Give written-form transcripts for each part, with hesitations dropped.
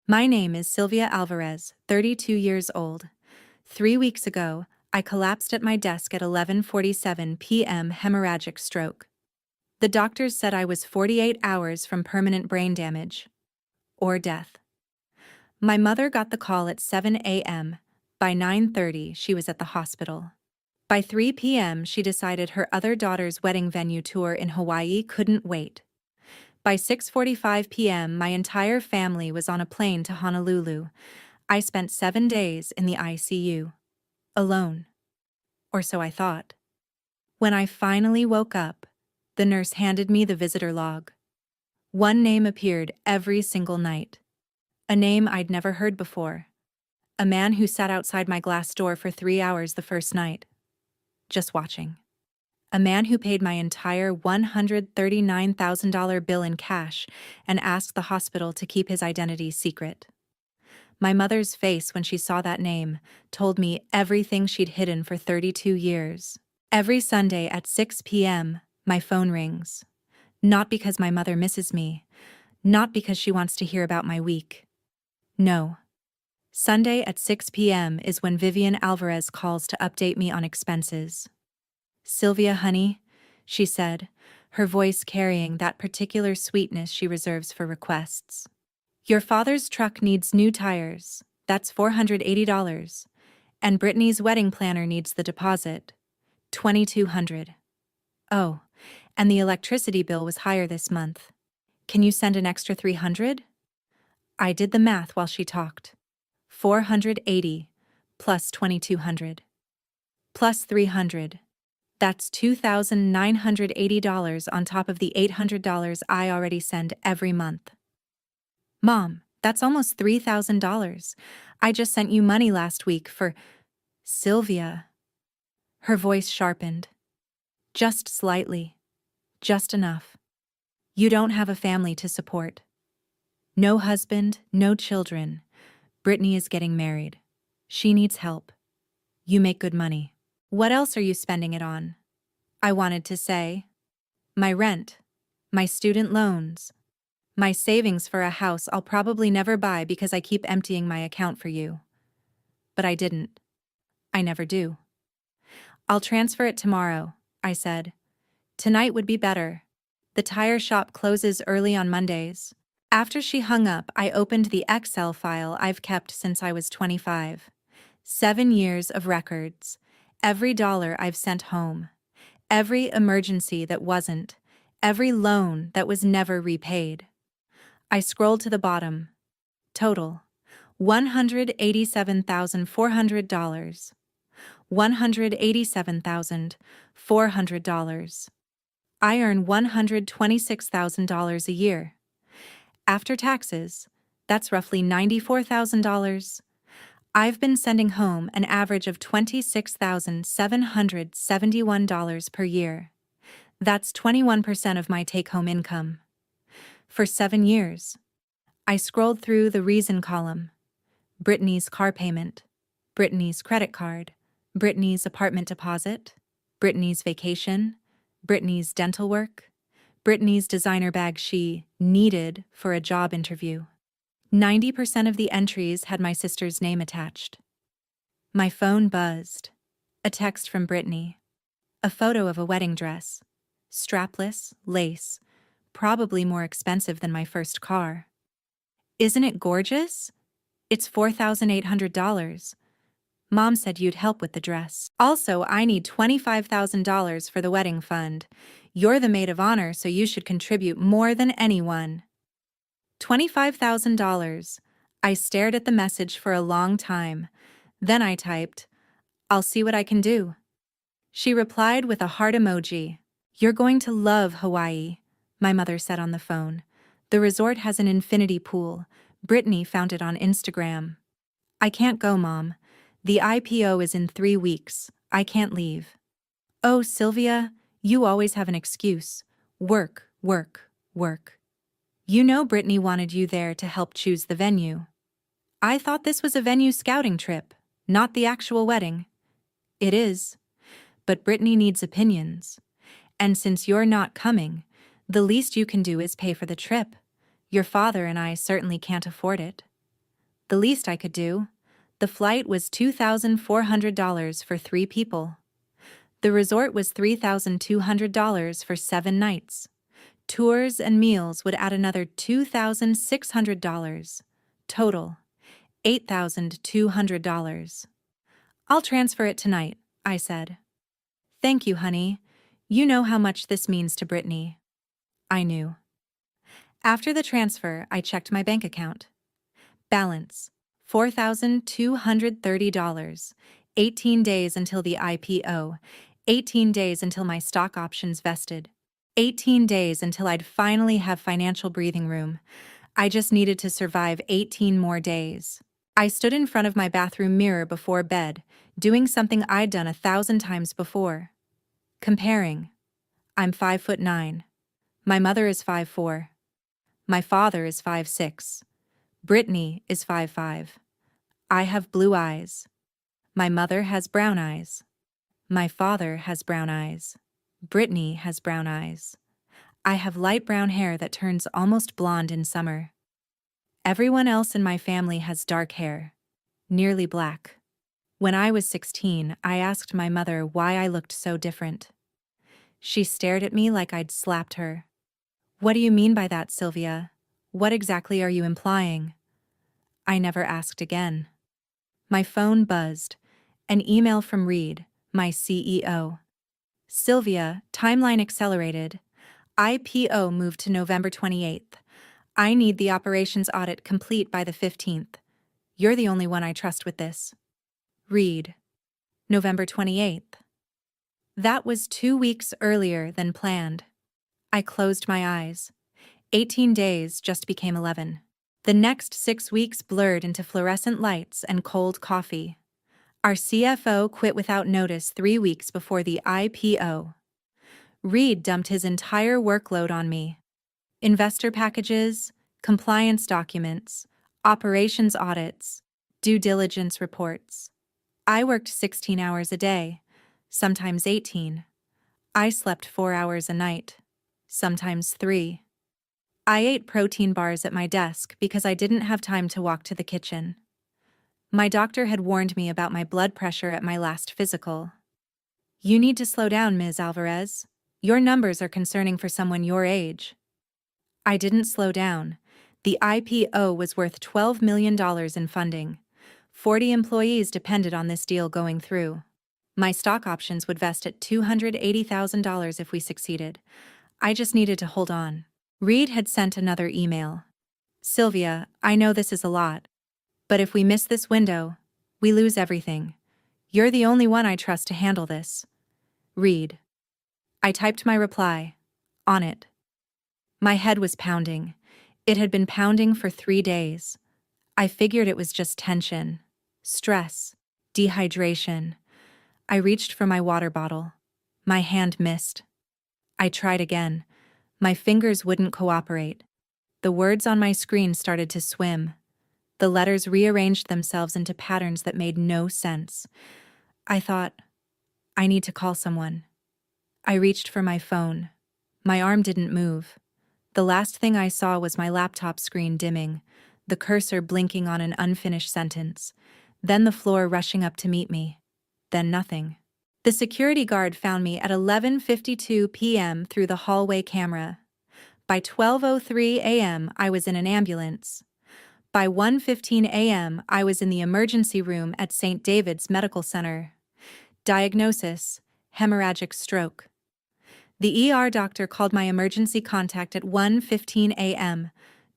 My name is Sylvia Alvarez, 32 years old. 3 weeks ago, I collapsed at my desk at 11:47 p.m. hemorrhagic stroke. The doctors said I was 48 hours from permanent brain damage. Or death. My mother got the call at 7 a.m. By 9:30, she was at the hospital. By 3 p.m., she decided her other daughter's wedding venue tour in Hawaii couldn't wait. By 6:45 p.m., my entire family was on a plane to Honolulu. I spent 7 days in the ICU. Alone. Or so I thought. When I finally woke up, the nurse handed me the visitor log. One name appeared every single night. A name I'd never heard before. A man who sat outside my glass door for 3 hours the first night. Just watching. A man who paid my entire $139,000 bill in cash and asked the hospital to keep his identity secret. My mother's face when she saw that name told me everything she'd hidden for 32 years. Every Sunday at 6 p.m., my phone rings. Not because my mother misses me. Not because she wants to hear about my week. No. Sunday at 6 p.m. is when Vivian Alvarez calls to update me on expenses. "Sylvia, honey," she said, her voice carrying that particular sweetness she reserves for requests. "Your father's truck needs new tires. That's $480. And Brittany's wedding planner needs the deposit. $2,200. Oh, and the electricity bill was higher this month. Can you send an extra $300? I did the math while she talked. $480 plus $2,200 plus $300. That's $2,980 on top of the $800 I already send every month. Mom, that's almost $3,000. I just sent you money last week for Sylvia." Her voice sharpened. "Just slightly. Just enough. You don't have a family to support. No husband, no children. Brittany is getting married. She needs help. You make good money. What else are you spending it on?" I wanted to say. My rent. My student loans. My savings for a house I'll probably never buy because I keep emptying my account for you. But I didn't. I never do. "I'll transfer it tomorrow," I said. "Tonight would be better. The tire shop closes early on Mondays." After she hung up, I opened the Excel file I've kept since I was 25. 7 years of records. Every dollar I've sent home. Every emergency that wasn't. Every loan that was never repaid. I scrolled to the bottom. Total. $187,400. $187,400. I earn $126,000 a year. After taxes, that's roughly $94,000. I've been sending home an average of $26,771 per year. That's 21% of my take-home income. For 7 years. I scrolled through the reason column. Brittany's car payment. Brittany's credit card. Brittany's apartment deposit. Brittany's vacation. Brittany's dental work. Brittany's designer bag she needed for a job interview. 90% of the entries had my sister's name attached. My phone buzzed. A text from Brittany. A photo of a wedding dress. Strapless, lace, probably more expensive than my first car. "Isn't it gorgeous? It's $4,800. Mom said you'd help with the dress. Also, I need $25,000 for the wedding fund. You're the maid of honor, so you should contribute more than anyone." $25,000. I stared at the message for a long time. Then I typed, "I'll see what I can do." She replied with a heart emoji. "You're going to love Hawaii," my mother said on the phone. "The resort has an infinity pool. Brittany found it on Instagram." "I can't go, Mom. The IPO is in 3 weeks. I can't leave." "Oh, Sylvia, you always have an excuse. Work, work, work. You know Brittany wanted you there to help choose the venue." "I thought this was a venue scouting trip, not the actual wedding." "It is. But Brittany needs opinions. And since you're not coming, the least you can do is pay for the trip. Your father and I certainly can't afford it." The least I could do. The flight was $2,400 for 3 people. The resort was $3,200 for 7 nights. Tours and meals would add another $2,600. Total, $8,200. I'll transfer it tonight, I said. Thank you, honey. You know how much this means to Brittany. I knew. After the transfer, I checked my bank account. Balance, $4,230. 18 days until the IPO. 18 days until my stock options vested. 18 days until I'd finally have financial breathing room. I just needed to survive 18 more days. I stood in front of my bathroom mirror before bed, doing something I'd done 1,000 times before. Comparing. I'm 5'9". My mother is 5'4". My father is 5'6". Brittany is 5'5". I have blue eyes. My mother has brown eyes. My father has brown eyes. Brittany has brown eyes. I have light brown hair that turns almost blonde in summer. Everyone else in my family has dark hair, nearly black. When I was 16, I asked my mother why I looked so different. She stared at me like I'd slapped her. What do you mean by that, Sylvia? What exactly are you implying? I never asked again. My phone buzzed. An email from Reed, my CEO. Sylvia, timeline accelerated. IPO moved to November 28th. I need the operations audit complete by the 15th. You're the only one I trust with this. Reed. November 28th. That was 2 weeks earlier than planned. I closed my eyes. 18 days just became 11. The next 6 weeks blurred into fluorescent lights and cold coffee. Our CFO quit without notice 3 weeks before the IPO. Reed dumped his entire workload on me. Investor packages, compliance documents, operations audits, due diligence reports. I worked 16 hours a day, sometimes 18. I slept 4 hours a night, sometimes 3. I ate protein bars at my desk because I didn't have time to walk to the kitchen. My doctor had warned me about my blood pressure at my last physical. You need to slow down, Ms. Alvarez. Your numbers are concerning for someone your age. I didn't slow down. The IPO was worth $12 million in funding. 40 employees depended on this deal going through. My stock options would vest at $280,000 if we succeeded. I just needed to hold on. Reed had sent another email. Sylvia, I know this is a lot. But if we miss this window, we lose everything. You're the only one I trust to handle this. Reed. I typed my reply. On it. My head was pounding. It had been pounding for 3 days. I figured it was just tension, stress, dehydration. I reached for my water bottle. My hand missed. I tried again. My fingers wouldn't cooperate. The words on my screen started to swim. The letters rearranged themselves into patterns that made no sense. I thought, I need to call someone. I reached for my phone. My arm didn't move. The last thing I saw was my laptop screen dimming, the cursor blinking on an unfinished sentence, then the floor rushing up to meet me. Then nothing. The security guard found me at 11:52 p.m. through the hallway camera. By 12:03 a.m. I was in an ambulance. By 1:15 a.m. I was in the emergency room at St. David's Medical Center. Diagnosis: hemorrhagic stroke. The ER doctor called my emergency contact at 1:15 a.m.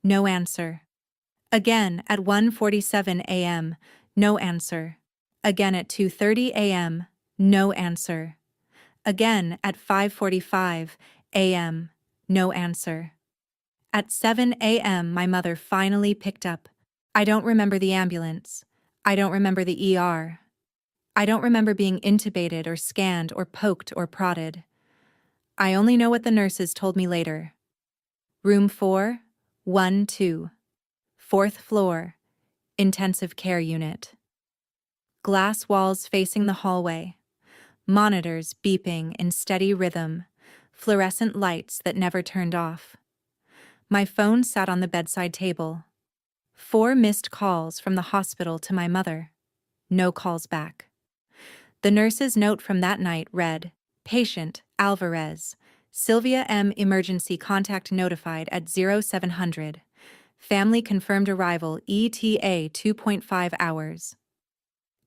No answer. Again at 1:47 a.m. No answer. Again at 2:30 a.m. No answer. Again at 5:45 a.m. No answer. At 7 a.m. my mother finally picked up. I don't remember the ambulance. I don't remember the ER. I don't remember being intubated or scanned or poked or prodded. I only know what the nurses told me later. Room 4, 1-2. 4th floor, intensive care unit. Glass walls facing the hallway. Monitors beeping in steady rhythm. Fluorescent lights that never turned off. My phone sat on the bedside table. 4 missed calls from the hospital to my mother. No calls back. The nurse's note from that night read, "Patient, Alvarez. Sylvia M. Emergency contact notified at 0700. Family confirmed arrival ETA 2.5 hours.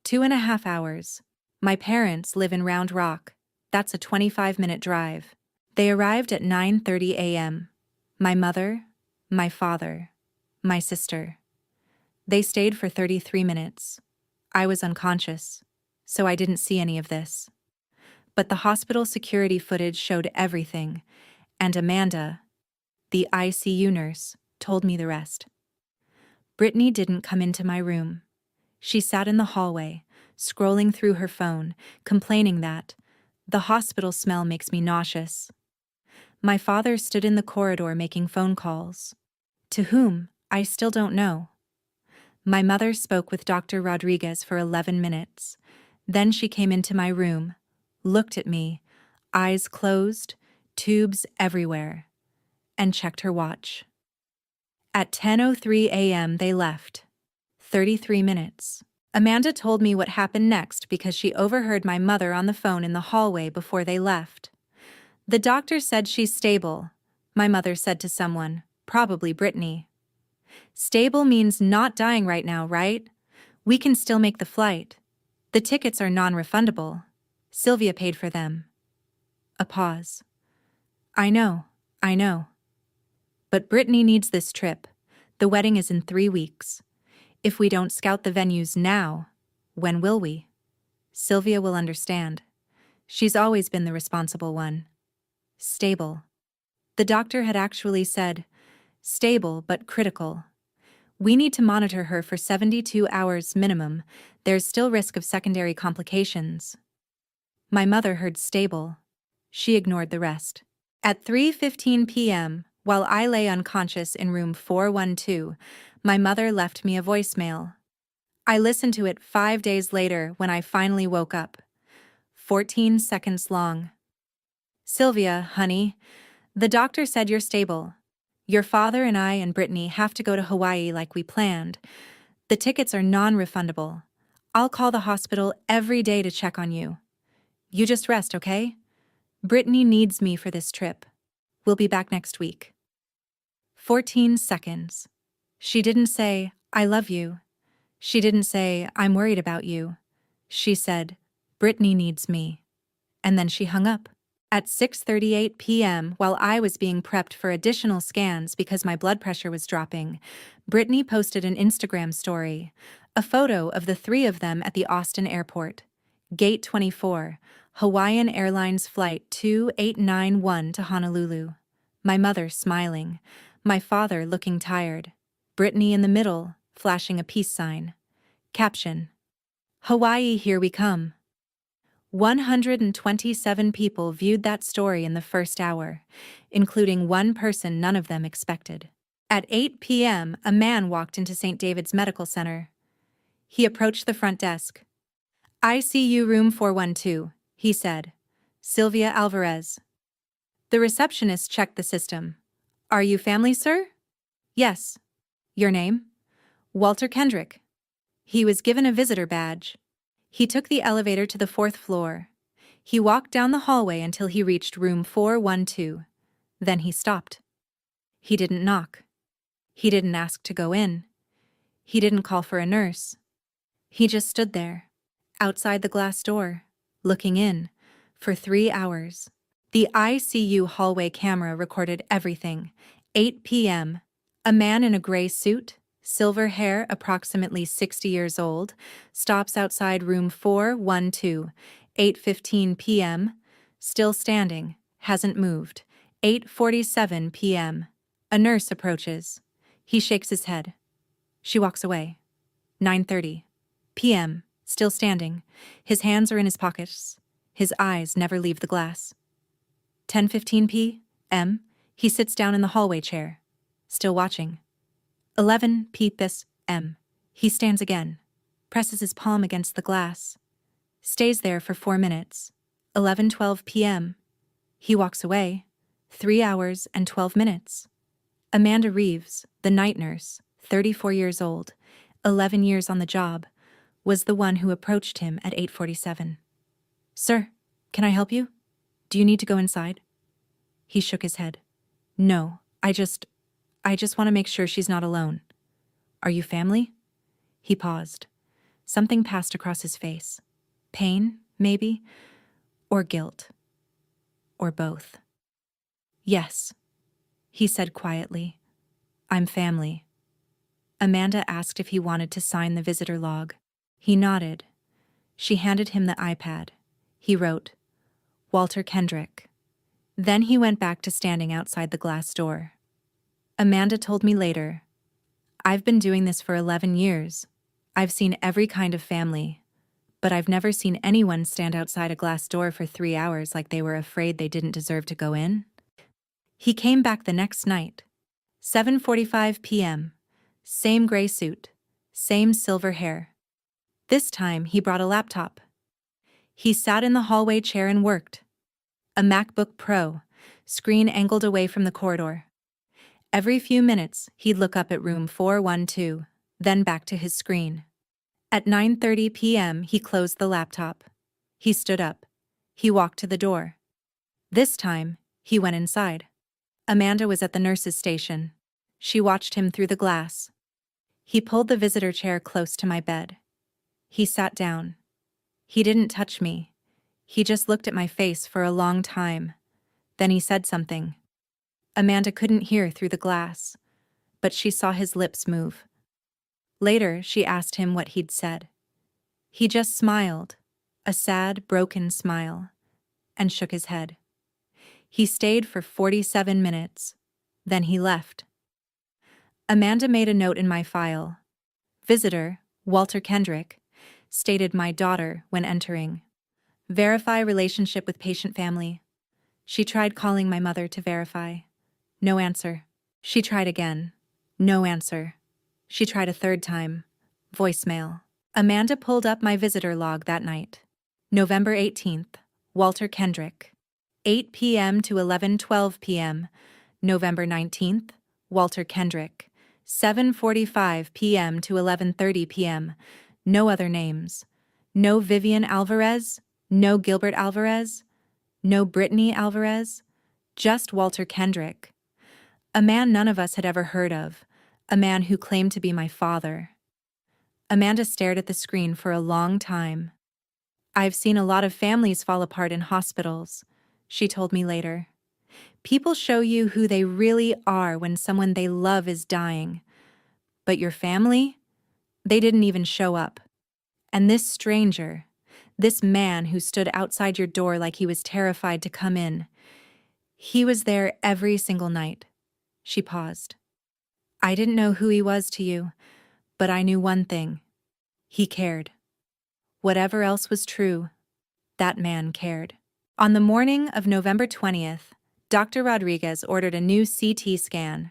2.5 hours. My parents live in Round Rock. That's a 25-minute drive. They arrived at 9:30 a.m. My mother, my father, my sister. They stayed for 33 minutes. I was unconscious, so I didn't see any of this. But the hospital security footage showed everything, and Amanda, the ICU nurse, told me the rest. Brittany didn't come into my room. She sat in the hallway, scrolling through her phone, complaining that the hospital smell makes me nauseous. My father stood in the corridor making phone calls. To whom, I still don't know. My mother spoke with Dr. Rodriguez for 11 minutes. Then she came into my room, looked at me, eyes closed, tubes everywhere, and checked her watch. At 10:03 a.m. they left. 33 minutes. Amanda told me what happened next because she overheard my mother on the phone in the hallway before they left. The doctor said she's stable, my mother said to someone, probably Brittany. Stable means not dying right now, right? We can still make the flight. The tickets are non-refundable. Sylvia paid for them. A pause. I know. But Brittany needs this trip. The wedding is in 3 weeks. If we don't scout the venues now, when will we? Sylvia will understand. She's always been the responsible one. Stable. The doctor had actually said, stable but critical. We need to monitor her for 72 hours minimum. There's still risk of secondary complications. My mother heard stable. She ignored the rest. At 3:15 p.m., while I lay unconscious in room 412, my mother left me a voicemail. I listened to it 5 days later when I finally woke up. 14 seconds long. Sylvia, honey, the doctor said you're stable. Your father and I and Brittany have to go to Hawaii like we planned. The tickets are non-refundable. I'll call the hospital every day to check on you. You just rest, okay? Brittany needs me for this trip. We'll be back next week. 14 seconds. She didn't say, I love you. She didn't say, I'm worried about you. She said, Brittany needs me. And then she hung up. At 6:38 p.m., while I was being prepped for additional scans because my blood pressure was dropping, Brittany posted an Instagram story, a photo of the 3 of them at the Austin airport. Gate 24, Hawaiian Airlines Flight 2891 to Honolulu. My mother smiling, my father looking tired. Brittany in the middle, flashing a peace sign. Caption: Hawaii, here we come. 127 people viewed that story in the first hour, including one person none of them expected. At 8 p.m., a man walked into St. David's Medical Center. He approached the front desk. ICU room 412, he said. Sylvia Alvarez. The receptionist checked the system. Are you family, sir? Yes. Your name? Walter Kendrick. He was given a visitor badge. He took the elevator to the 4th floor. He walked down the hallway until he reached room 412. Then he stopped. He didn't knock. He didn't ask to go in. He didn't call for a nurse. He just stood there, outside the glass door, looking in, for 3 hours. The ICU hallway camera recorded everything. 8 p.m. A man in a gray suit, silver hair, approximately 60 years old, stops outside room 412. 8:15 p.m. Still standing, hasn't moved. 8:47 p.m. A nurse approaches. He shakes his head. She walks away. 9:30 p.m. Still standing. His hands are in his pockets. His eyes never leave the glass. 10:15 p.m. He sits down in the hallway chair. Still watching. 11 p.m. He stands again, presses his palm against the glass, stays there for 4 minutes. 11:12 p.m. He walks away. 3 hours and 12 minutes. Amanda Reeves, the night nurse, 34 years old, 11 years on the job, was the one who approached him at 8:47. "Sir, can I help you? Do you need to go inside?" He shook his head. "No, I just want to make sure she's not alone." "Are you family?" He paused. Something passed across his face. Pain, maybe? Or guilt? Or both? "Yes," he said quietly. "I'm family." Amanda asked if he wanted to sign the visitor log. He nodded. She handed him the iPad. He wrote, "Walter Kendrick." Then he went back to standing outside the glass door. Amanda told me later, "I've been doing this for 11 years. I've seen every kind of family, but I've never seen anyone stand outside a glass door for 3 hours like they were afraid they didn't deserve to go in." He came back the next night, 7:45 p.m., same gray suit, same silver hair. This time he brought a laptop. He sat in the hallway chair and worked. A MacBook Pro, screen angled away from the corridor. Every few minutes, he'd look up at room 412, then back to his screen. At 9:30 p.m., he closed the laptop. He stood up. He walked to the door. This time, he went inside. Amanda was at the nurse's station. She watched him through the glass. He pulled the visitor chair close to my bed. He sat down. He didn't touch me. He just looked at my face for a long time. Then he said something. Amanda couldn't hear through the glass, but she saw his lips move. Later, she asked him what he'd said. He just smiled, a sad, broken smile, and shook his head. He stayed for 47 minutes. Then he left. Amanda made a note in my file. Visitor, Walter Kendrick, stated my daughter when entering. Verify relationship with patient family. She tried calling my mother to verify. No answer. She tried again. No answer. She tried a third time. Voicemail. Amanda pulled up my visitor log that night. November 18th, Walter Kendrick. 8 p.m. to 11:12 p.m. November 19th, Walter Kendrick. 7:45 p.m. to 11:30 p.m. No other names. No Vivian Alvarez. No Gilbert Alvarez. No Brittany Alvarez. Just Walter Kendrick. A man none of us had ever heard of. A man who claimed to be my father. Amanda stared at the screen for a long time. "I've seen a lot of families fall apart in hospitals," she told me later. "People show you who they really are when someone they love is dying. But your family? They didn't even show up. And this stranger, this man who stood outside your door like he was terrified to come in, he was there every single night." She paused. "I didn't know who he was to you, but I knew one thing. He cared. Whatever else was true, that man cared." On the morning of November 20th, Dr. Rodriguez ordered a new CT scan.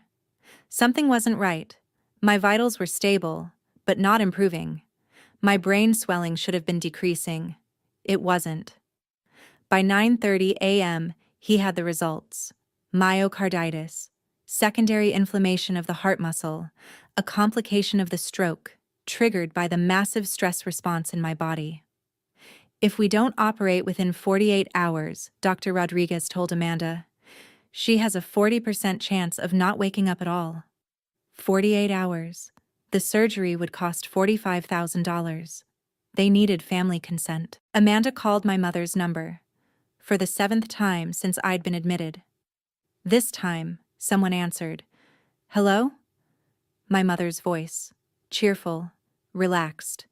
Something wasn't right. My vitals were stable, but not improving. My brain swelling should have been decreasing. It wasn't. By 9:30 a.m., he had the results. Myocarditis, secondary inflammation of the heart muscle, a complication of the stroke, triggered by the massive stress response in my body. "If we don't operate within 48 hours, Dr. Rodriguez told Amanda, she has a 40% chance of not waking up at all." 48 hours. The surgery would cost $45,000. They needed family consent. Amanda called my mother's number. For the 7th time since I'd been admitted. This time, someone answered. "Hello?" My mother's voice. Cheerful, relaxed.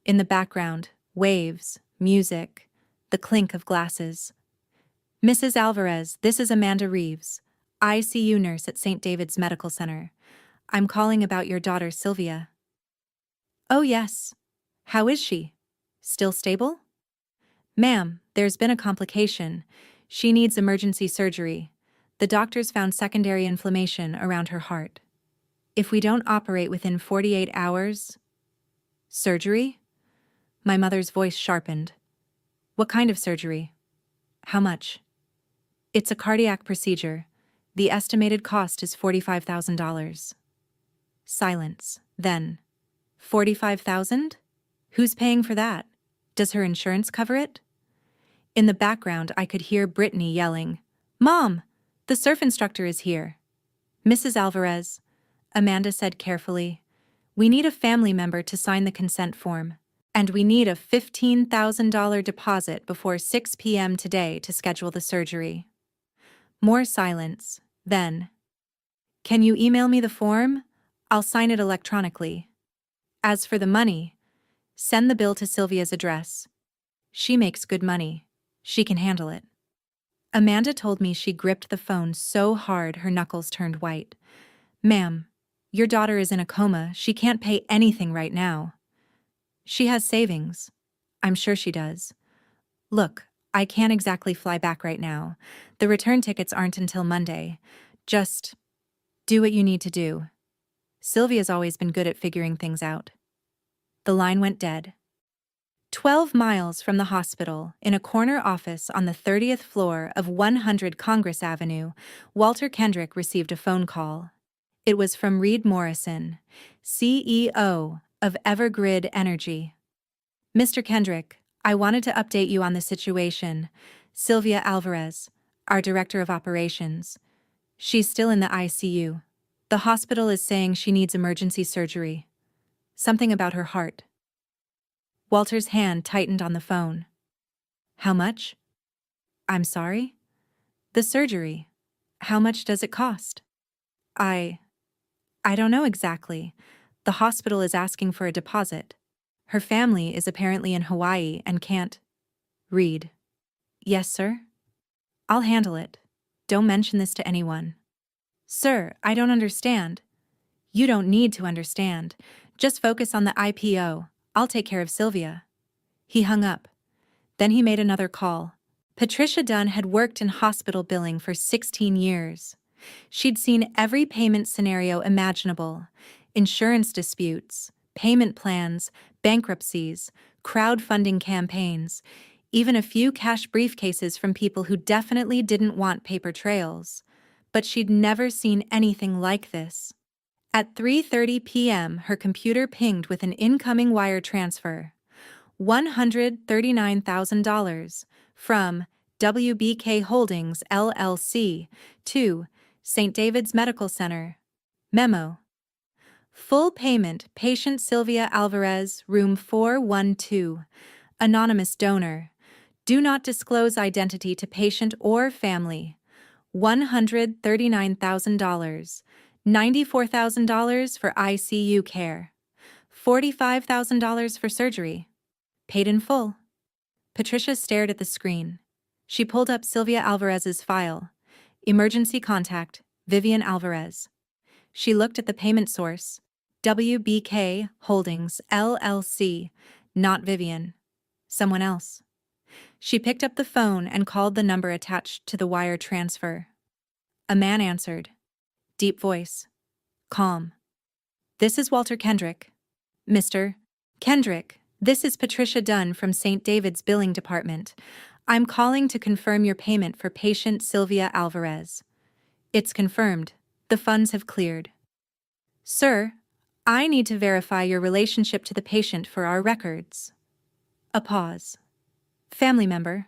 In the background, waves, music, the clink of glasses. "Mrs. Alvarez, this is Amanda Reeves, ICU nurse at St. David's Medical Center. I'm calling about your daughter, Sylvia." "Oh, yes. How is she? Still stable?" "Ma'am, there's been a complication. She needs emergency surgery. The doctors found secondary inflammation around her heart. If we don't operate within 48 hours..." "Surgery?" My mother's voice sharpened. "What kind of surgery? How much?" "It's a cardiac procedure. The estimated cost is $45,000. Silence. Then, 45,000? Who's paying for that? Does her insurance cover it? In the background, I could hear Brittany yelling, "Mom, the surf instructor is here." "Mrs. Alvarez," Amanda said carefully, "we need a family member to sign the consent form, and we need a $15,000 deposit before 6 p.m. today to schedule the surgery." More silence. Then, "Can you email me the form? I'll sign it electronically. As for the money, send the bill to Sylvia's address. She makes good money. She can handle it." Amanda told me she gripped the phone so hard her knuckles turned white. "Ma'am, your daughter is in a coma. She can't pay anything right now." "She has savings. I'm sure she does. Look, I can't exactly fly back right now. The return tickets aren't until Monday. Just do what you need to do. Sylvia's always been good at figuring things out." The line went dead. 12 miles from the hospital, in a corner office on the 30th floor of 100 Congress Avenue, Walter Kendrick received a phone call. It was from Reed Morrison, CEO of Evergrid Energy. "Mr. Kendrick, I wanted to update you on the situation. Sylvia Alvarez, our director of operations. She's still in the ICU. The hospital is saying she needs emergency surgery. Something about her heart." Walter's hand tightened on the phone. "How much?" "I'm sorry?" "The surgery. How much does it cost?" I don't know exactly. The hospital is asking for a deposit. Her family is apparently in Hawaii and can't." "Read." "Yes, sir?" "I'll handle it. Don't mention this to anyone." "Sir, I don't understand." "You don't need to understand. Just focus on the IPO. I'll take care of Sylvia." He hung up. Then he made another call. Patricia Dunn had worked in hospital billing for 16 years. She'd seen every payment scenario imaginable: insurance disputes, payment plans, bankruptcies, crowdfunding campaigns, even a few cash briefcases from people who definitely didn't want paper trails. But she'd never seen anything like this. At 3:30 p.m., her computer pinged with an incoming wire transfer. $139,000 from WBK Holdings, LLC, to St. David's Medical Center. Memo. Full payment, patient Sylvia Alvarez, room 412. Anonymous donor. Do not disclose identity to patient or family. $139,000. $94,000 for ICU care. $45,000 for surgery. Paid in full. Patricia stared at the screen. She pulled up Sylvia Alvarez's file. Emergency contact, Vivian Alvarez. She looked at the payment source. WBK Holdings, LLC. Not Vivian. Someone else. She picked up the phone and called the number attached to the wire transfer. A man answered. Deep voice. Calm. "This is Walter Kendrick." "Mr. Kendrick, this is Patricia Dunn from St. David's Billing Department. I'm calling to confirm your payment for patient Sylvia Alvarez." "It's confirmed. The funds have cleared." "Sir, I need to verify your relationship to the patient for our records." A pause. "Family member.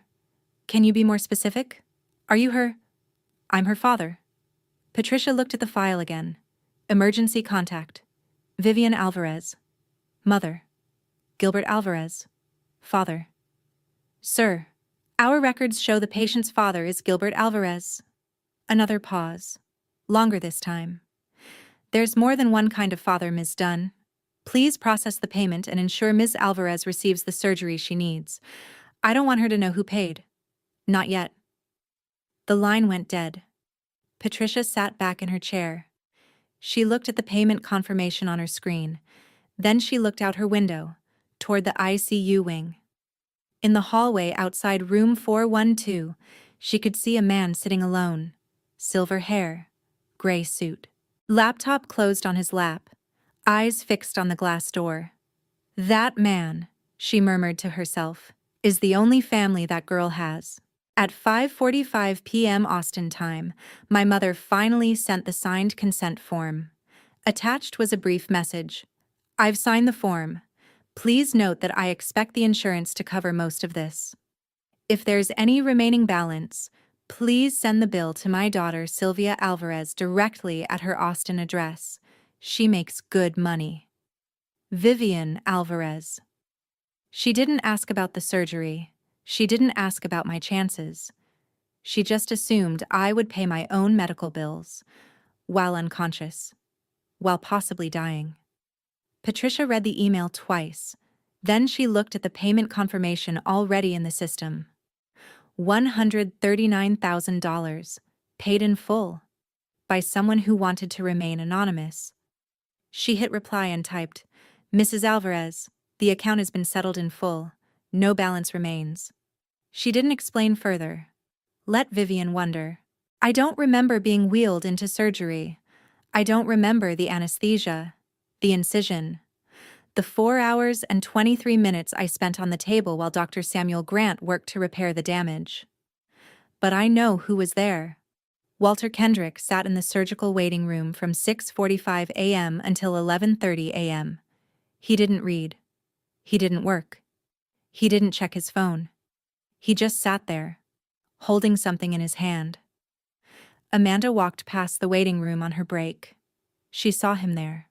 Can you be more specific? Are you her—" "I'm her father." Patricia looked at the file again. Emergency contact. Vivian Alvarez. Mother. Gilbert Alvarez. Father. "Sir, our records show the patient's father is Gilbert Alvarez." Another pause. Longer this time. "There's more than one kind of father, Ms. Dunn. Please process the payment and ensure Ms. Alvarez receives the surgery she needs. I don't want her to know who paid." "Not yet." The line went dead. Patricia sat back in her chair. She looked at the payment confirmation on her screen. Then she looked out her window, toward the ICU wing. In the hallway outside room 412, she could see a man sitting alone. Silver hair, gray suit. Laptop closed on his lap, eyes fixed on the glass door. "That man," she murmured to herself, "is the only family that girl has." At 5:45 p.m. Austin time, my mother finally sent the signed consent form. Attached was a brief message. I've signed the form. Please note that I expect the insurance to cover most of this. If there's any remaining balance, please send the bill to my daughter Sylvia Alvarez directly at her Austin address. She makes good money. Vivian Alvarez. She didn't ask about the surgery. She didn't ask about my chances. She just assumed I would pay my own medical bills, while unconscious, while possibly dying. Patricia read the email twice. Then she looked at the payment confirmation already in the system. $139,000, paid in full, by someone who wanted to remain anonymous. She hit reply and typed, "Mrs. Alvarez, the account has been settled in full. No balance remains." She didn't explain further. Let Vivian wonder. I don't remember being wheeled into surgery. I don't remember the anesthesia, the incision, the 4 hours and 23 minutes I spent on the table while Dr. Samuel Grant worked to repair the damage. But I know who was there. Walter Kendrick sat in the surgical waiting room from 6:45 a.m. until 11:30 a.m. He didn't read. He didn't work. He didn't check his phone. He just sat there, holding something in his hand. Amanda walked past the waiting room on her break. She saw him there,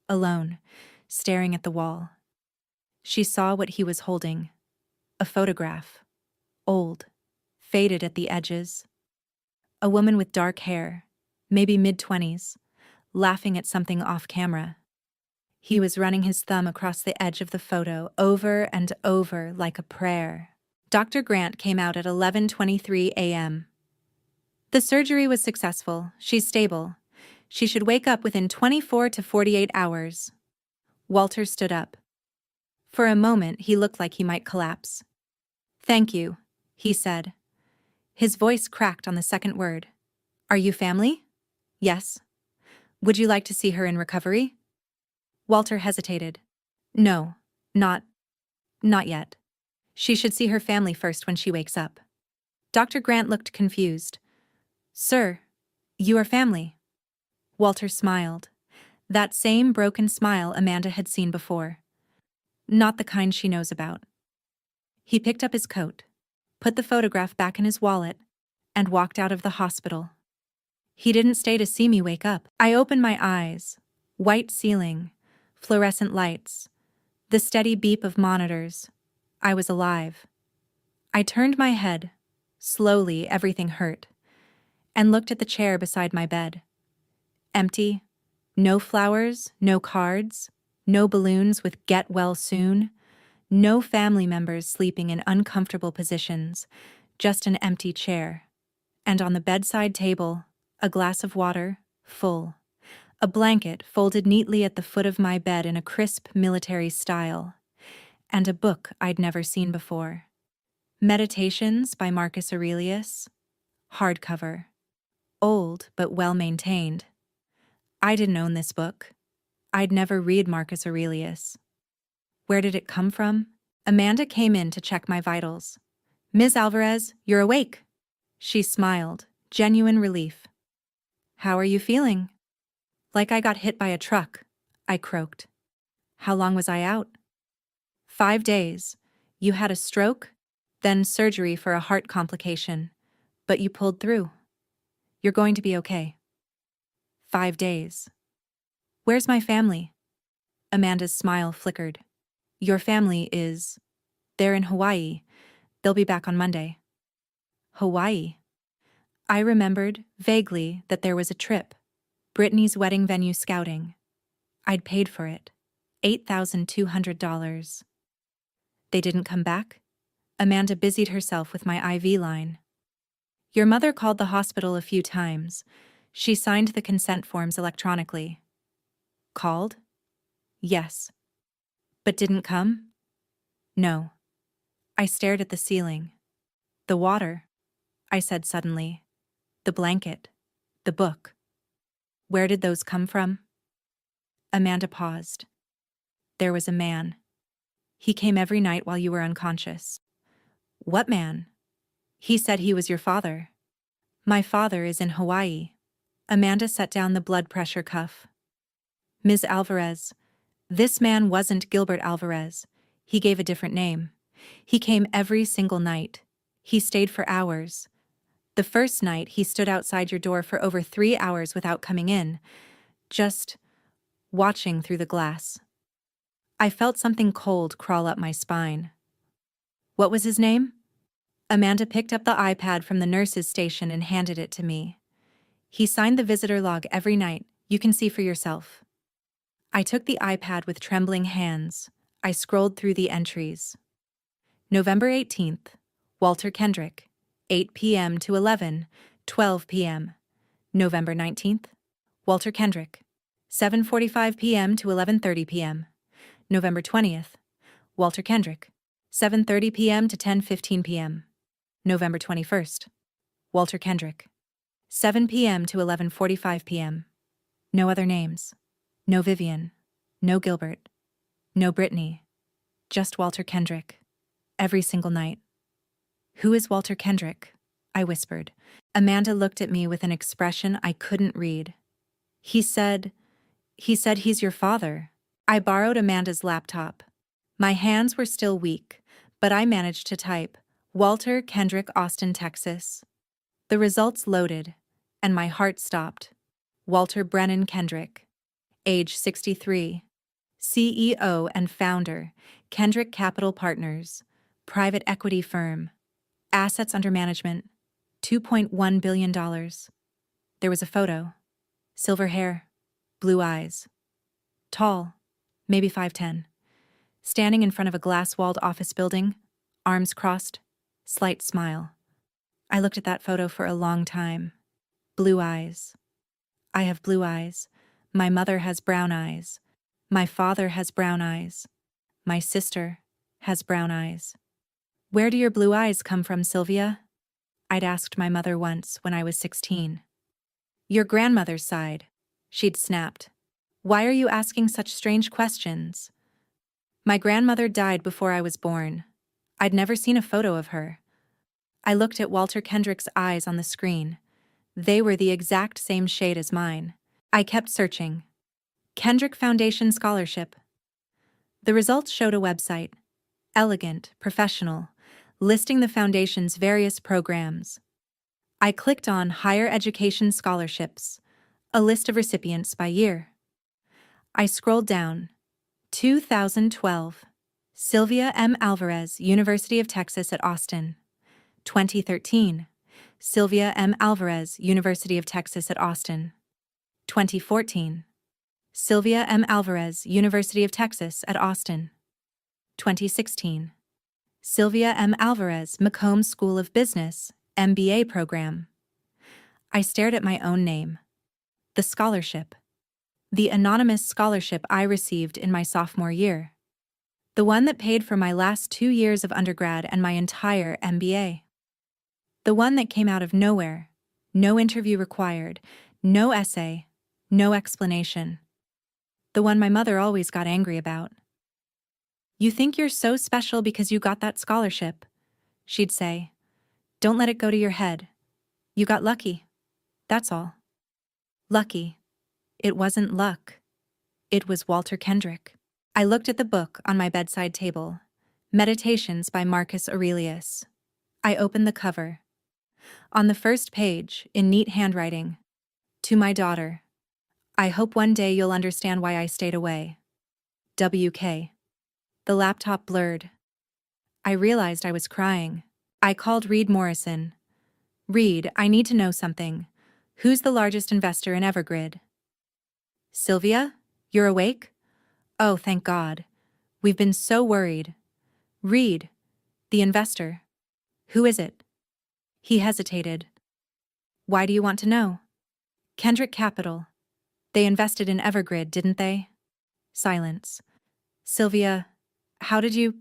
alone, staring at the wall. She saw what he was holding. A photograph. Old, faded at the edges. A woman with dark hair, maybe mid-20s, laughing at something off camera. He was running his thumb across the edge of the photo over and over like a prayer. Dr. Grant came out at 11:23 a.m. The surgery was successful. She's stable. She should wake up within 24 to 48 hours. Walter stood up. For a moment, he looked like he might collapse. "Thank you," he said. His voice cracked on the second word. "Are you family?" "Yes." "Would you like to see her in recovery?" Walter hesitated. "No, not yet. She should see her family first when she wakes up." Dr. Grant looked confused. "Sir, you are family." Walter smiled. That same broken smile Amanda had seen before. Not the kind she knows about. He picked up his coat, put the photograph back in his wallet, and walked out of the hospital. He didn't stay to see me wake up. I opened my eyes. White ceiling, fluorescent lights, the steady beep of monitors. I was alive. I turned my head. Slowly, everything hurt, and looked at the chair beside my bed. Empty. No flowers, no cards, no balloons with "get well soon," no family members sleeping in uncomfortable positions, just an empty chair. And on the bedside table, a glass of water, full. A blanket folded neatly at the foot of my bed in a crisp military style. And a book I'd never seen before. Meditations by Marcus Aurelius. Hardcover. Old but well-maintained. I didn't own this book. I'd never read Marcus Aurelius. Where did it come from? Amanda came in to check my vitals. "Ms. Alvarez, you're awake." She smiled, genuine relief. "How are you feeling?" "Like I got hit by a truck," I croaked. "How long was I out?" 5 days. You had a stroke, then surgery for a heart complication, but you pulled through. You're going to be okay." 5 days. "Where's my family?" Amanda's smile flickered. "Your family is... they're in Hawaii. They'll be back on Monday." Hawaii. I remembered, vaguely, that there was a trip. Brittany's wedding venue scouting. I'd paid for it. $8,200. They didn't come back? Amanda busied herself with my IV line. "Your mother called the hospital a few times. She signed the consent forms electronically." "Called?" "Yes." "But didn't come?" "No." I stared at the ceiling. "The water," I said suddenly. "The blanket. The book. Where did those come from?" Amanda paused. "There was a man. He came every night while you were unconscious." "What man?" "He said he was your father." "My father is in Hawaii." Amanda set down the blood pressure cuff. Ms. Alvarez. This man wasn't Gilbert Alvarez. He gave a different name. He came every single night. He stayed for hours. The first night, he stood outside your door for over 3 hours without coming in, just watching through the glass. I felt something cold crawl up my spine. What was his name? Amanda picked up the iPad from the nurse's station and handed it to me. He signed the visitor log every night. You can see for yourself. I took the iPad with trembling hands. I scrolled through the entries. November 18th, Walter Kendrick, 8 p.m. to 11:12 p.m. November 19th, Walter Kendrick, 7:45 p.m. to 11:30 p.m. November 20th, Walter Kendrick, 7:30 p.m. to 10:15 p.m. November 21st, Walter Kendrick, 7 p.m. to 11:45 p.m. No other names. No Vivian. No Gilbert. No Brittany. Just Walter Kendrick. Every single night. Who is Walter Kendrick? I whispered. Amanda looked at me with an expression I couldn't read. He said he's your father. I borrowed Amanda's laptop. My hands were still weak, but I managed to type, Walter Kendrick, Austin, Texas. The results loaded, and my heart stopped. Walter Brennan Kendrick, age 63. CEO and founder, Kendrick Capital Partners, private equity firm. Assets under management, $2.1 billion. There was a photo. Silver hair, blue eyes. Tall, maybe 5'10". Standing in front of a glass-walled office building, arms crossed, slight smile. I looked at that photo for a long time. Blue eyes. I have blue eyes. My mother has brown eyes. My father has brown eyes. My sister has brown eyes. Where do your blue eyes come from, Sylvia? I'd asked my mother once when I was 16. Your grandmother's side, she'd snapped. Why are you asking such strange questions? My grandmother died before I was born. I'd never seen a photo of her. I looked at Walter Kendrick's eyes on the screen. They were the exact same shade as mine. I kept searching. Kendrick Foundation Scholarship. The results showed a website. Elegant, professional, listing the foundation's various programs. I clicked on Higher Education Scholarships, a list of recipients by year. I scrolled down. 2012, Sylvia M. Alvarez, University of Texas at Austin. 2013, Sylvia M. Alvarez, University of Texas at Austin. 2014, Sylvia M. Alvarez, University of Texas at Austin. 2016, Sylvia M. Alvarez, Macomb School of Business, MBA program. I stared at my own name. The scholarship. The anonymous scholarship I received in my sophomore year. The one that paid for my last 2 years of undergrad and my entire MBA. The one that came out of nowhere. No interview required, no essay, no explanation. The one my mother always got angry about. You think you're so special because you got that scholarship, she'd say. Don't let it go to your head. You got lucky. That's all. Lucky. It wasn't luck. It was Walter Kendrick. I looked at the book on my bedside table, Meditations by Marcus Aurelius. I opened the cover. On the first page, in neat handwriting, to my daughter, I hope one day you'll understand why I stayed away. WK. The laptop blurred. I realized I was crying. I called Reed Morrison. Reed, I need to know something. Who's the largest investor in Evergrid? Sylvia, you're awake? Oh, thank God. We've been so worried. Reed, the investor. Who is it? He hesitated. Why do you want to know? Kendrick Capital. They invested in Evergrid, didn't they? Silence. Sylvia, how did you...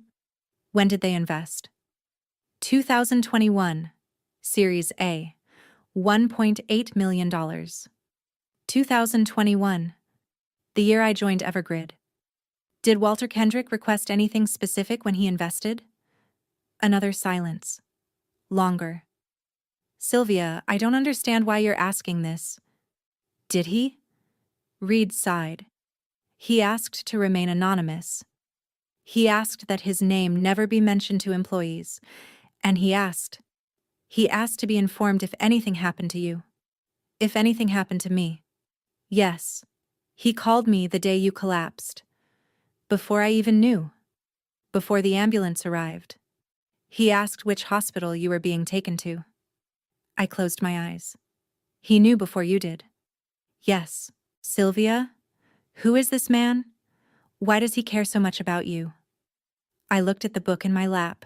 When did they invest? 2021. Series A. $1.8 million. 2021. The year I joined Evergrid. Did Walter Kendrick request anything specific when he invested? Another silence. Longer. Sylvia, I don't understand why you're asking this. Did he? Reed sighed. He asked to remain anonymous. He asked that his name never be mentioned to employees, and he asked to be informed if anything happened to you. If anything happened to me. Yes. He called me the day you collapsed. Before I even knew. Before the ambulance arrived. He asked which hospital you were being taken to. I closed my eyes. He knew before you did. Yes. Sylvia? Who is this man? Why does he care so much about you? I looked at the book in my lap.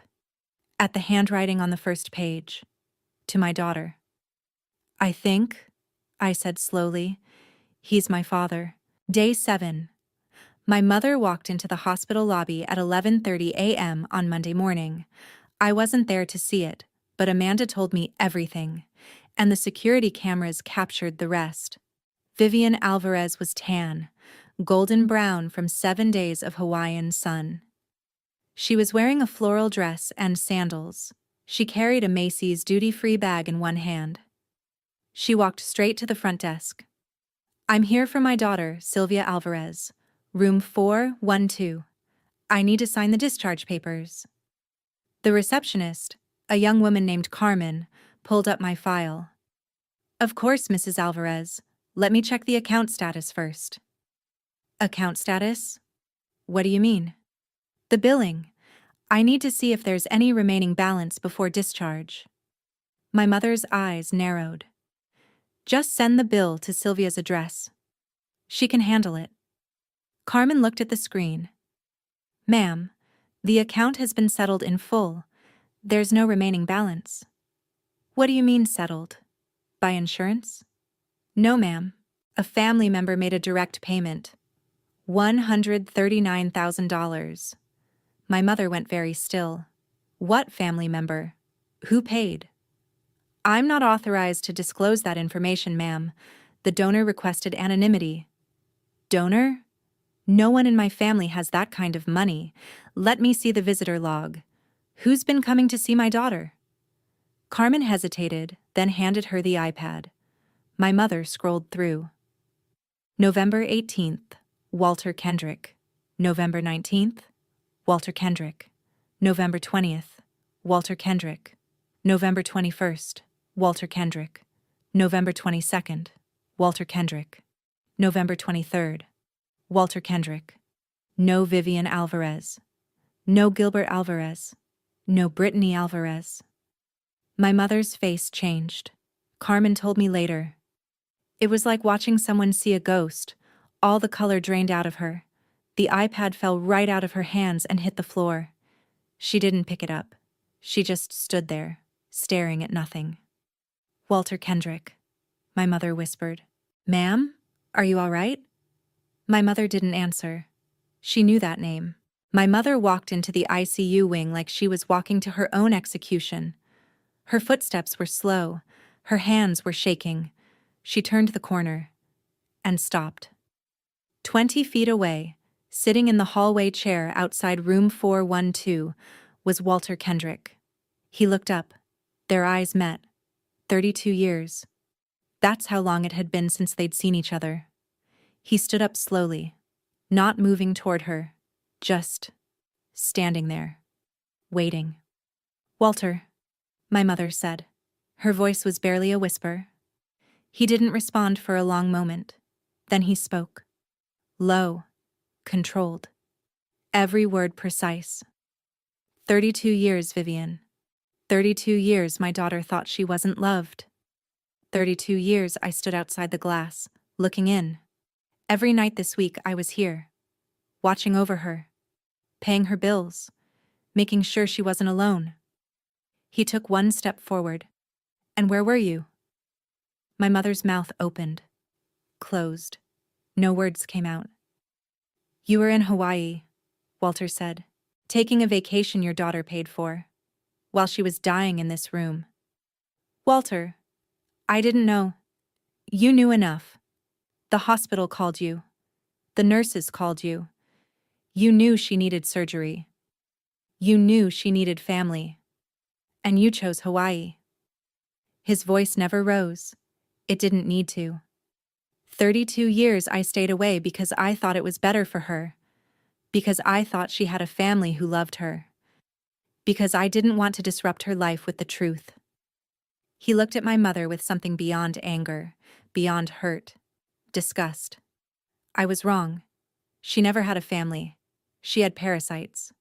At the handwriting on the first page. To my daughter. I think, I said slowly, he's my father. Day 7. My mother walked into the hospital lobby at 11:30 a.m. on Monday morning. I wasn't there to see it, but Amanda told me everything, and the security cameras captured the rest. Vivian Alvarez was tan, golden brown from 7 days of Hawaiian sun. She was wearing a floral dress and sandals. She carried a Macy's duty-free bag in one hand. She walked straight to the front desk. I'm here for my daughter, Sylvia Alvarez. Room 412. I need to sign the discharge papers. The receptionist, a young woman named Carmen, pulled up my file. Of course, Mrs. Alvarez. Let me check the account status first. Account status? What do you mean? The billing. I need to see if there's any remaining balance before discharge. My mother's eyes narrowed. Just send the bill to Sylvia's address. She can handle it. Carmen looked at the screen. Ma'am, the account has been settled in full. There's no remaining balance. What do you mean settled? By insurance? No, ma'am. A family member made a direct payment. $139,000. My mother went very still. What family member? Who paid? I'm not authorized to disclose that information, ma'am. The donor requested anonymity. Donor? No one in my family has that kind of money. Let me see the visitor log. Who's been coming to see my daughter? Carmen hesitated, then handed her the iPad. My mother scrolled through. November 18th, Walter Kendrick. November 19th, Walter Kendrick. November 20th, Walter Kendrick. November 21st, Walter Kendrick. November 22nd, Walter Kendrick. November 23rd, Walter Kendrick. No Vivian Alvarez. No Gilbert Alvarez. No Brittany Alvarez. My mother's face changed. Carmen told me later. It was like watching someone see a ghost. All the color drained out of her. The iPad fell right out of her hands and hit the floor. She didn't pick it up. She just stood there, staring at nothing. Walter Kendrick, my mother whispered. Ma'am, are you all right? My mother didn't answer. She knew that name. My mother walked into the ICU wing like she was walking to her own execution. Her footsteps were slow. Her hands were shaking. She turned the corner and stopped. 20 feet away, sitting in the hallway chair outside room 412, was Walter Kendrick. He looked up. Their eyes met. 32 years. That's how long it had been since they'd seen each other. He stood up slowly, not moving toward her, just standing there, waiting. Walter, my mother said. Her voice was barely a whisper. He didn't respond for a long moment. Then he spoke. Low, controlled. Every word precise. 32 years, Vivian. 32 years my daughter thought she wasn't loved. 32 years I stood outside the glass, looking in. Every night this week I was here, watching over her, paying her bills, making sure she wasn't alone. He took one step forward. And where were you? My mother's mouth opened, closed. No words came out. You were in Hawaii, Walter said, taking a vacation your daughter paid for, while she was dying in this room. Walter, I didn't know. You knew enough. The hospital called you. The nurses called you. You knew she needed surgery. You knew she needed family. And you chose Hawaii. His voice never rose. It didn't need to. 32 years I stayed away because I thought it was better for her. Because I thought she had a family who loved her. Because I didn't want to disrupt her life with the truth. He looked at my mother with something beyond anger, beyond hurt, disgust. I was wrong. She never had a family. She had parasites.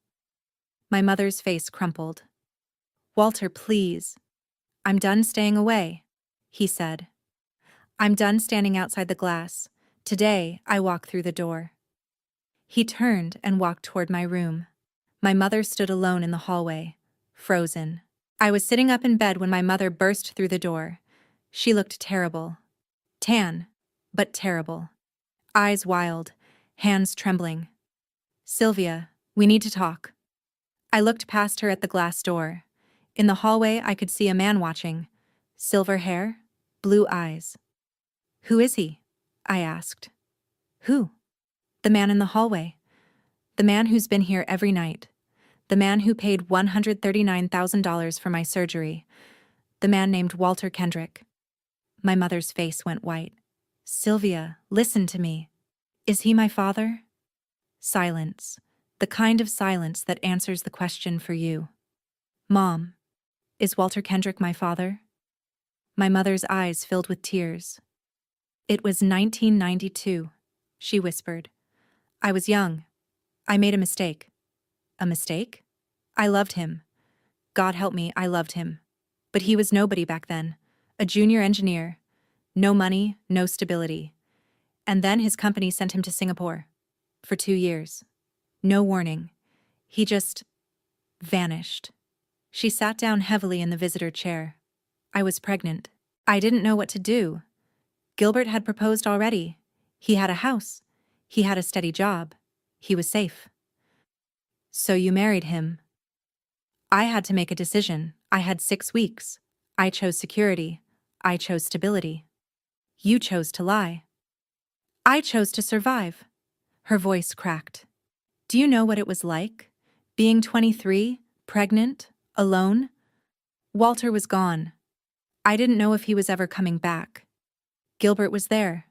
My mother's face crumpled. "Walter, please. I'm done staying away," he said. "I'm done standing outside the glass. Today, I walk through the door." He turned and walked toward my room. My mother stood alone in the hallway, frozen. I was sitting up in bed when my mother burst through the door. She looked terrible. Tan, but terrible. Eyes wild, hands trembling. "Sylvia, we need to talk." I looked past her at the glass door. In the hallway, I could see a man watching. Silver hair, blue eyes. "Who is he?" I asked. "Who?" "The man in the hallway. The man who's been here every night. The man who paid $139,000 for my surgery. The man named Walter Kendrick." My mother's face went white. "Sylvia, listen to me. Is he my father?" Silence. The kind of silence that answers the question for you. "Mom, is Walter Kendrick my father?" My mother's eyes filled with tears. "It was 1992, she whispered. "I was young. I made a mistake." "A mistake?" "I loved him. God help me, I loved him. But he was nobody back then. A junior engineer. No money, no stability. And then his company sent him to Singapore. For 2 years. No warning. He just vanished." She sat down heavily in the visitor chair. "I was pregnant. I didn't know what to do. Gilbert had proposed already. He had a house. He had a steady job. He was safe." "So you married him." "I had to make a decision. I had 6 weeks. I chose security. I chose stability. You chose to lie." "I chose to survive." Her voice cracked. "Do you know what it was like? Being 23, pregnant, alone?" Walter was gone. I didn't know if he was ever coming back. Gilbert was there.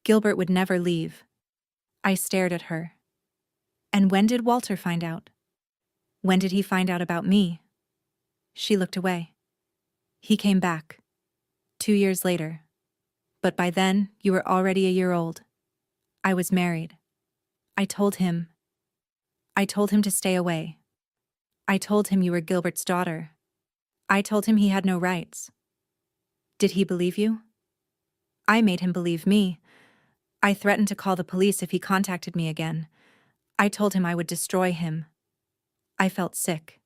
Gilbert would never leave. I stared at her. "And when did Walter find out? When did he find out about me?" She looked away. "He came back. 2 years later. But by then, you were already a year old. I was married. I told him to stay away. I told him you were Gilbert's daughter. I told him he had no rights. Did he believe you?" "I made him believe me. I threatened to call the police if he contacted me again. I told him I would destroy him. I felt sick.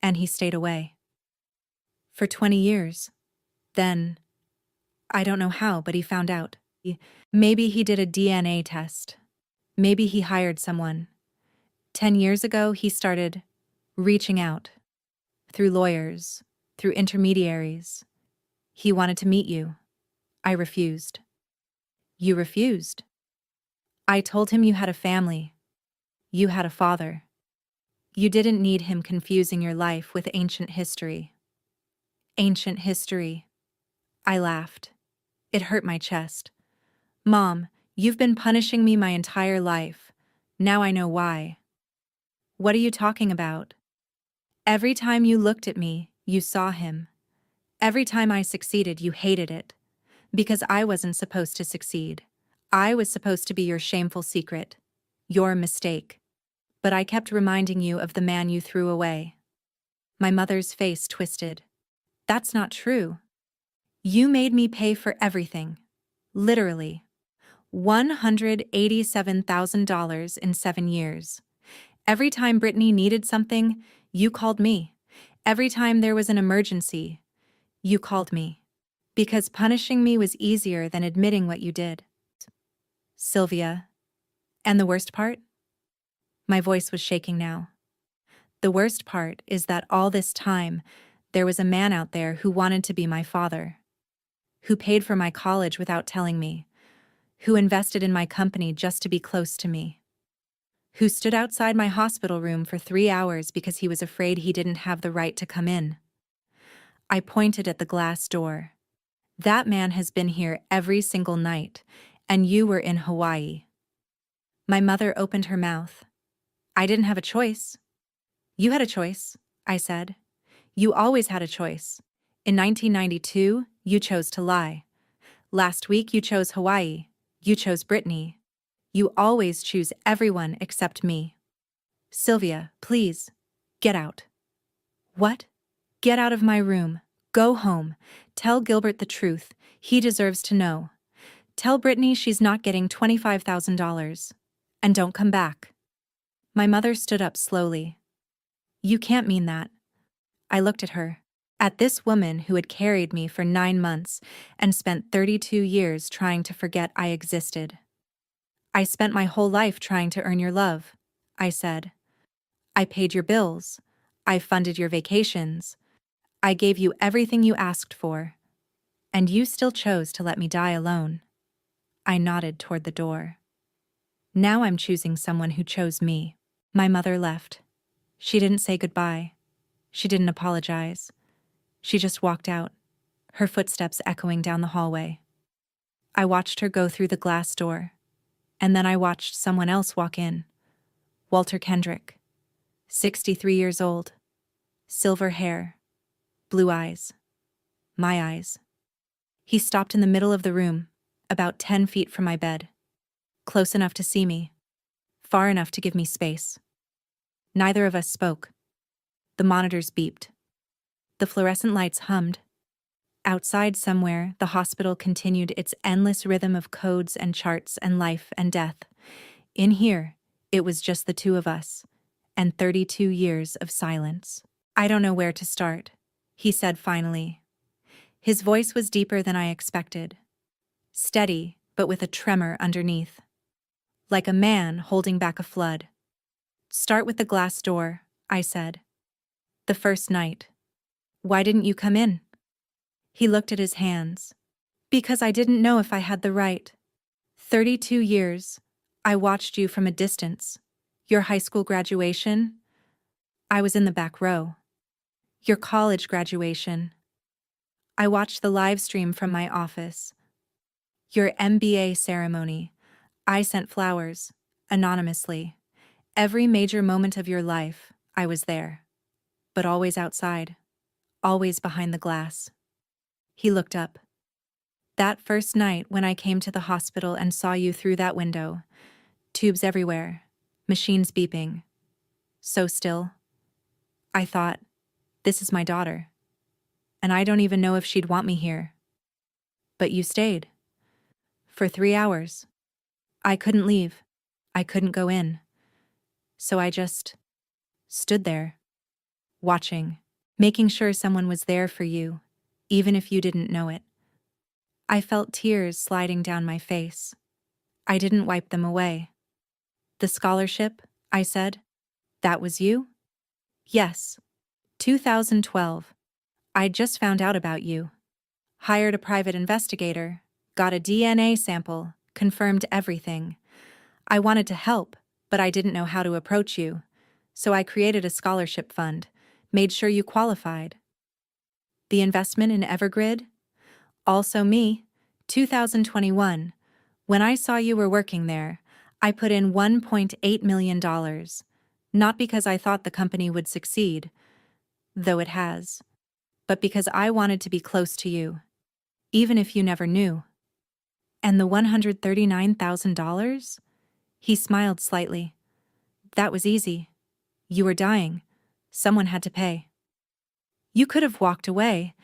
And he stayed away. For 20 years. Then, I don't know how, but he found out. Maybe he did a DNA test. Maybe he hired someone. 10 years ago, he started reaching out. Through lawyers, through intermediaries. He wanted to meet you. I refused." "You refused?" "I told him you had a family. You had a father. You didn't need him confusing your life with ancient history." "Ancient history." I laughed. It hurt my chest. "Mom, you've been punishing me my entire life. Now I know why." "What are you talking about?" "Every time you looked at me, you saw him. Every time I succeeded, you hated it. Because I wasn't supposed to succeed. I was supposed to be your shameful secret. Your mistake. But I kept reminding you of the man you threw away." My mother's face twisted. "That's not true. You made me pay for everything. Literally. $187,000 in 7 years. Every time Brittany needed something, you called me. Every time there was an emergency, you called me. Because punishing me was easier than admitting what you did." "Sylvia. And the worst part?" My voice was shaking now. "The worst part is that all this time, there was a man out there who wanted to be my father. Who paid for my college without telling me. Who invested in my company just to be close to me. Who stood outside my hospital room for 3 hours because he was afraid he didn't have the right to come in." I pointed at the glass door. That man has been here every single night, and you were in Hawaii. My mother opened her mouth. I didn't have a choice. You had a choice, I said. You always had a choice. In 1992, you chose to lie. Last week, you chose Hawaii. You chose Brittany. You always choose everyone except me. Sylvia, please, get out. What? Get out of my room. Go home. Tell Gilbert the truth. He deserves to know. Tell Brittany she's not getting $25,000. And don't come back. My mother stood up slowly. You can't mean that. I looked at her. At this woman who had carried me for 9 months and spent 32 years trying to forget I existed. I spent my whole life trying to earn your love, I said. I paid your bills. I funded your vacations. I gave you everything you asked for. And you still chose to let me die alone. I nodded toward the door. Now I'm choosing someone who chose me. My mother left. She didn't say goodbye. She didn't apologize. She just walked out, her footsteps echoing down the hallway. I watched her go through the glass door, and then I watched someone else walk in. Walter Kendrick, 63 years old, silver hair, blue eyes, my eyes. He stopped in the middle of the room, about 10 feet from my bed, close enough to see me, far enough to give me space. Neither of us spoke. The monitors beeped. The fluorescent lights hummed. Outside somewhere, the hospital continued its endless rhythm of codes and charts and life and death. In here, it was just the two of us, and 32 years of silence. I don't know where to start, he said finally. His voice was deeper than I expected. Steady, but with a tremor underneath. Like a man holding back a flood. Start with the glass door, I said. The first night. Why didn't you come in? He looked at his hands. Because I didn't know if I had the right. 32 years. I watched you from a distance. Your high school graduation. I was in the back row. Your college graduation. I watched the live stream from my office. Your MBA ceremony. I sent flowers, anonymously. Every major moment of your life, I was there. But always outside. Always behind the glass. He looked up. That first night when I came to the hospital and saw you through that window, tubes everywhere, machines beeping. So still. I thought, this is my daughter. And I don't even know if she'd want me here. But you stayed. For 3 hours. I couldn't leave. I couldn't go in. So I just stood there, watching, making sure someone was there for you, even if you didn't know it. I felt tears sliding down my face. I didn't wipe them away. The scholarship, I said, that was you? Yes. 2012. I just found out about you. Hired a private investigator, got a DNA sample, confirmed everything. I wanted to help, but I didn't know how to approach you. So I created a scholarship fund, made sure you qualified. The investment in Evergrid? Also me, 2021. When I saw you were working there, I put in $1.8 million. Not because I thought the company would succeed, though it has, but because I wanted to be close to you, even if you never knew. And the $139,000? He smiled slightly. That was easy. You were dying. Someone had to pay. You could have walked away.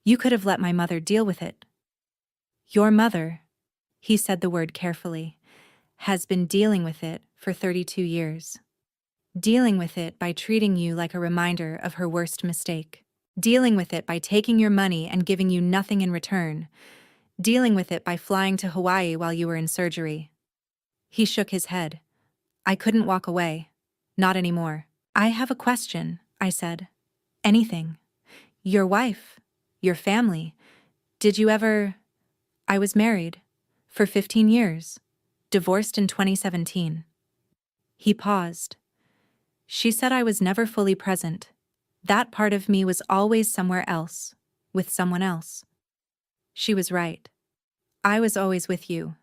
You could have let my mother deal with it. Your mother, he said the word carefully, has been dealing with it for 32 years. Dealing with it by treating you like a reminder of her worst mistake. Dealing with it by taking your money and giving you nothing in return. Dealing with it by flying to Hawaii while you were in surgery. He shook his head. I couldn't walk away. Not anymore. I have a question, I said. Anything. Your wife. Your family. Did you ever... I was married. For 15 years. Divorced in 2017. He paused. She said I was never fully present. That part of me was always somewhere else. With someone else. She was right. I was always with you,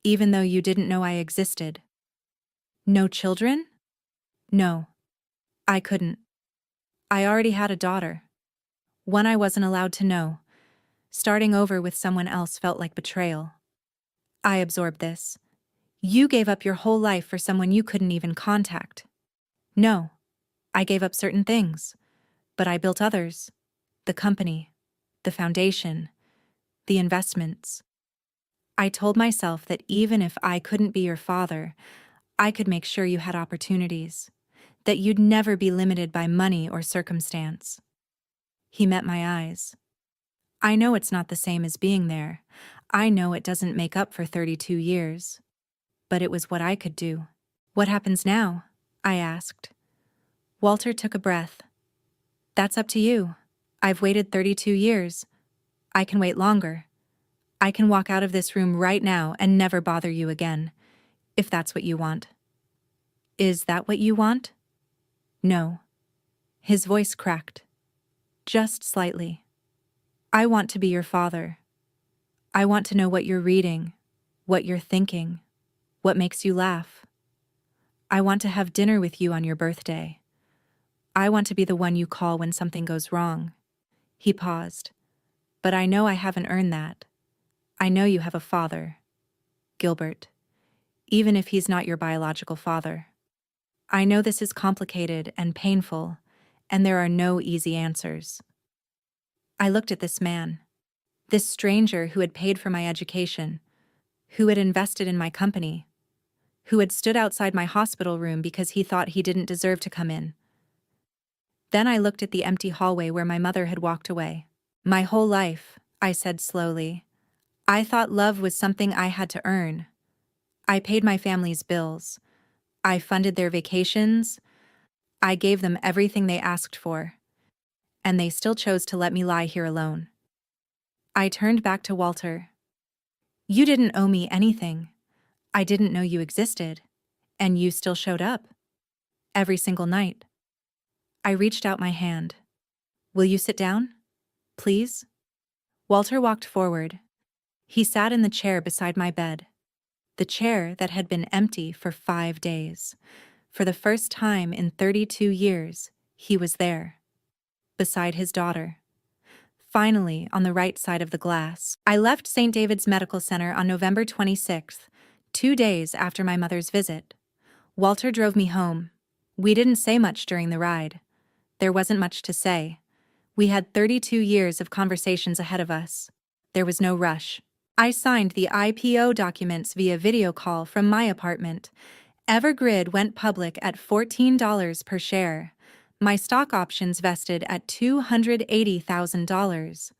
even though you didn't know I existed. No children? No. I couldn't. I already had a daughter. One I wasn't allowed to know. Starting over with someone else felt like betrayal. I absorbed this. You gave up your whole life for someone you couldn't even contact. No. I gave up certain things, but I built others. The company, the foundation, the investments. I told myself that even if I couldn't be your father, I could make sure you had opportunities, that you'd never be limited by money or circumstance. He met my eyes. I know it's not the same as being there. I know it doesn't make up for 32 years. But it was what I could do. What happens now? I asked. Walter took a breath. That's up to you. I've waited 32 years. I can wait longer. I can walk out of this room right now and never bother you again, if that's what you want. Is that what you want? No. His voice cracked. Just slightly. I want to be your father. I want to know what you're reading, what you're thinking, what makes you laugh. I want to have dinner with you on your birthday. I want to be the one you call when something goes wrong. He paused. But I know I haven't earned that. I know you have a father, Gilbert, even if he's not your biological father. I know this is complicated and painful, and there are no easy answers. I looked at this man, this stranger who had paid for my education, who had invested in my company, who had stood outside my hospital room because he thought he didn't deserve to come in. Then I looked at the empty hallway where my mother had walked away. My whole life, I said slowly, I thought love was something I had to earn. I paid my family's bills. I funded their vacations. I gave them everything they asked for. And they still chose to let me lie here alone. I turned back to Walter. You didn't owe me anything. I didn't know you existed. And you still showed up. Every single night. I reached out my hand. Will you sit down? Please? Walter walked forward. He sat in the chair beside my bed. The chair that had been empty for 5 days. For the first time in 32 years, he was there. Beside his daughter. Finally, on the right side of the glass. I left St. David's Medical Center on November 26th, 2 days after my mother's visit. Walter drove me home. We didn't say much during the ride. There wasn't much to say. We had 32 years of conversations ahead of us. There was no rush. I signed the IPO documents via video call from my apartment. Evergrid went public at $14 per share. My stock options vested at $280,000.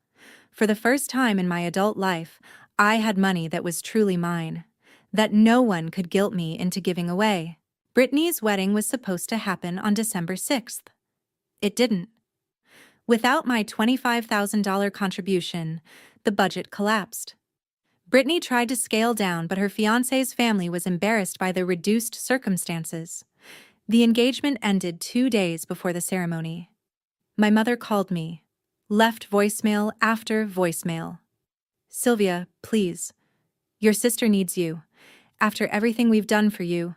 For the first time in my adult life, I had money that was truly mine, that no one could guilt me into giving away. Brittany's wedding was supposed to happen on December 6th. It didn't. Without my $25,000 contribution, the budget collapsed. Brittany tried to scale down, but her fiancé's family was embarrassed by the reduced circumstances. The engagement ended 2 days before the ceremony. My mother called me, left voicemail after voicemail. Sylvia, please. Your sister needs you. After everything we've done for you.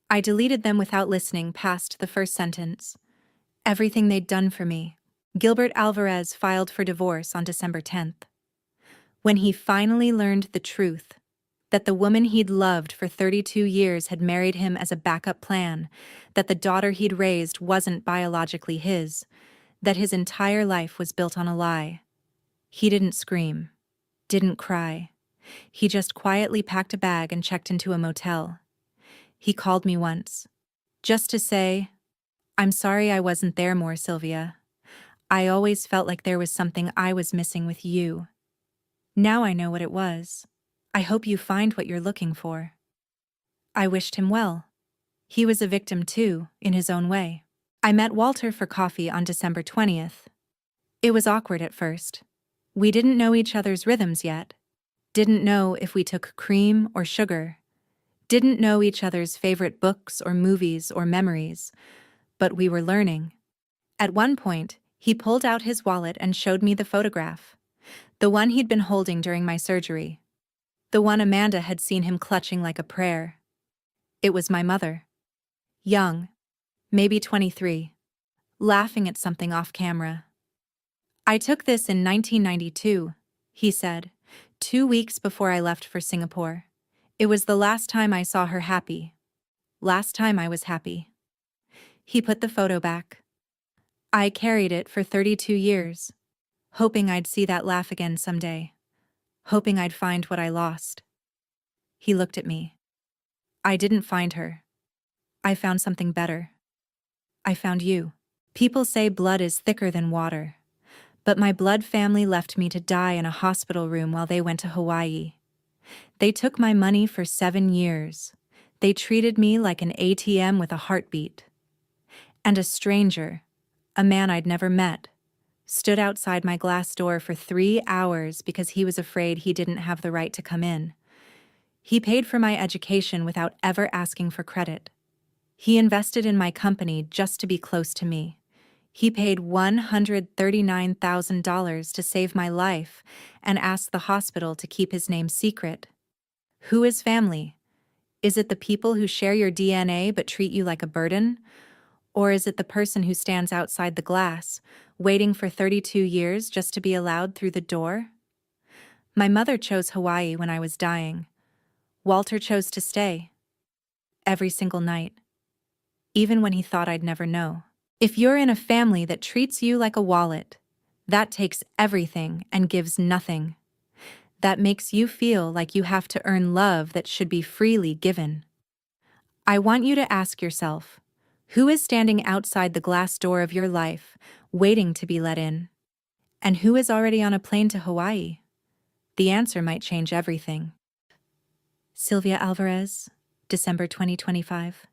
I deleted them without listening past the first sentence. Everything they'd done for me. Gilbert Alvarez filed for divorce on December 10th. When he finally learned the truth, that the woman he'd loved for 32 years had married him as a backup plan, that the daughter he'd raised wasn't biologically his, that his entire life was built on a lie. He didn't scream, didn't cry. He just quietly packed a bag and checked into a motel. He called me once, just to say, I'm sorry I wasn't there more, Sylvia. I always felt like there was something I was missing with you. Now I know what it was. I hope you find what you're looking for. I wished him well. He was a victim too, in his own way. I met Walter for coffee on December 20th. It was awkward at first. We didn't know each other's rhythms yet. Didn't know if we took cream or sugar. Didn't know each other's favorite books or movies or memories. But we were learning. At one point, he pulled out his wallet and showed me the photograph. The one he'd been holding during my surgery. The one Amanda had seen him clutching like a prayer. It was my mother. Young, maybe 23, laughing at something off camera. "I took this in 1992, he said, 2 weeks before I left for Singapore. It was the last time I saw her happy. Last time I was happy." He put the photo back. "I carried it for 32 years, hoping I'd see that laugh again someday, hoping I'd find what I lost." He looked at me. "I didn't find her. I found something better. I found you. People say blood is thicker than water, but my blood family left me to die in a hospital room while they went to Hawaii. They took my money for 7 years. They treated me like an ATM with a heartbeat. And a stranger, a man I'd never met, stood outside my glass door for 3 hours because he was afraid he didn't have the right to come in. He paid for my education without ever asking for credit. He invested in my company just to be close to me. He paid $139,000 to save my life and asked the hospital to keep his name secret. Who is family? Is it the people who share your DNA but treat you like a burden? Or is it the person who stands outside the glass, waiting for 32 years just to be allowed through the door?" My mother chose Hawaii when I was dying. Walter chose to stay. Every single night. Even when he thought I'd never know. If you're in a family that treats you like a wallet, that takes everything and gives nothing. That makes you feel like you have to earn love that should be freely given. I want you to ask yourself, who is standing outside the glass door of your life, waiting to be let in? And who is already on a plane to Hawaii? The answer might change everything. Sylvia Alvarez, December 2025.